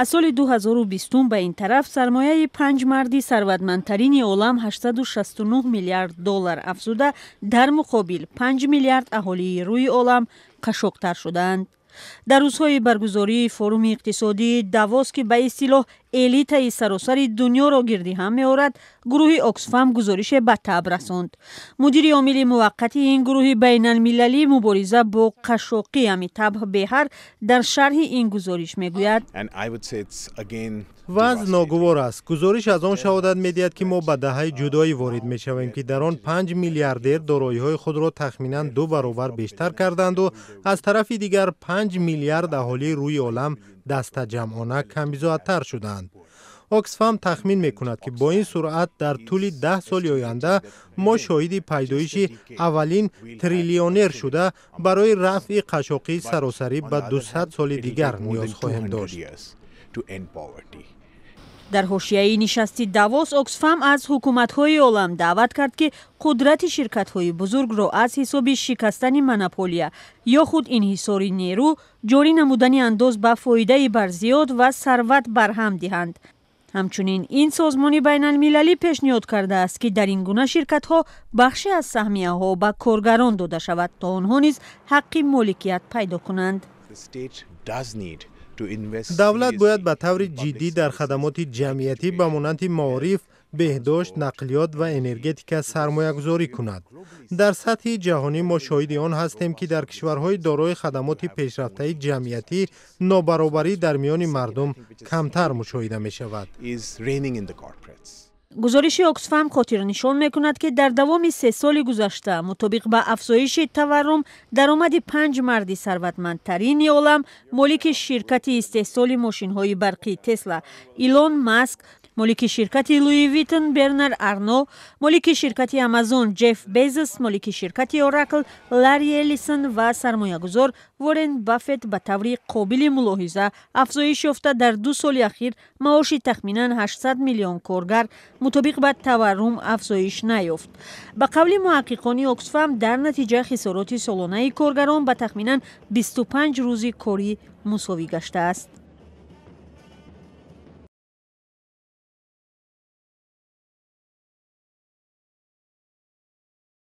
از سال 2020 به این طرف سرمایه 5 مردی ثروتمندترین عالم 869 میلیارد دلار افزوده در مقابل 5 میلیارد اهالی روی عالم قشق‌تر شدند. در روزهای برگزاری فروم اقتصادی داووس که به اصطلاح الیت سراسر دنیا را گردی هم می‌آورد، گروه اکسفام گزارش به تاب رساند. مدیر عامل موقتی این گروه بین المللی مبارزه با قشاقی امیتاب بهر در شرح این گزارش میگوید وضع ناگوار است. گزارش از آن شهادت می‌دهد که ما به دهه جدایی وارد می‌شویم که در آن 5 میلیاردر دارایی‌های خود را تخمیناً 2 برابر بیشتر کردند و از طرف دیگر 5 میلیارد اهالی روی عالم دست جمعانه کم‌بضاعتر شدند. اکسفام تخمین می‌کند که با این سرعت در طول 10 سال آینده ما شاهد پیدایش اولین تریلیونر شده برای رفع قشاقی سراسری به 200 سال دیگر نیاز خواهیم داشت. در حاشیه نشست داووس اکسفام از حکومت‌های عالم دعوت کرد که قدرت شرکت‌های بزرگ را از حساب شکستن مونوپولیا یا خود انحصار نیرو جاری نمودن انداز به فایده برزیاد و ثروت برهم دهند. همچنین این سازمان بین المللی پیشنهاد کرده است که در این گونه شرکت‌ها بخشی از سهمیه‌ها به کارگران داده شود تا آنها نیز حق مالکیت پیدا کنند. دولت باید به طور جدی در خدمات جمعیتی به مانند معارف، بهداشت، نقلیات و انرژتیک سرمایه گذاری کند. در سطح جهانی ما شاهد آن هستیم که در کشورهای دارای خدمات پیشرفته جمعیتی نابرابری در میان مردم کمتر مشاهده می شود. گزارش اکسفام خاطر نشان می‌کند که در دوام 3 سال گذشته مطابق با افزایش تورم درآمد 5 مرد ثروتمندترین عالم مالک شرکت استحصال ماشین‌های برقی تسلا ایلون ماسک، مالک شرکت لویی ویتون برنارد آرنو، مالک شرکت آمازون جف بیزوس، مالک شرکت اوراکل لاری الیسون و سرمایه‌گذار وارن بافت به طور قابل ملاحظه افزایش یافته در 2 سال اخیر معاش تخمیناً 800 میلیون کارگر مطابق با تورم افزایش نیافت. به قول محققان اکسفام در نتیجه خسارات سالانه کارگران به تخمیناً 25 روز کاری مساوی گشته است.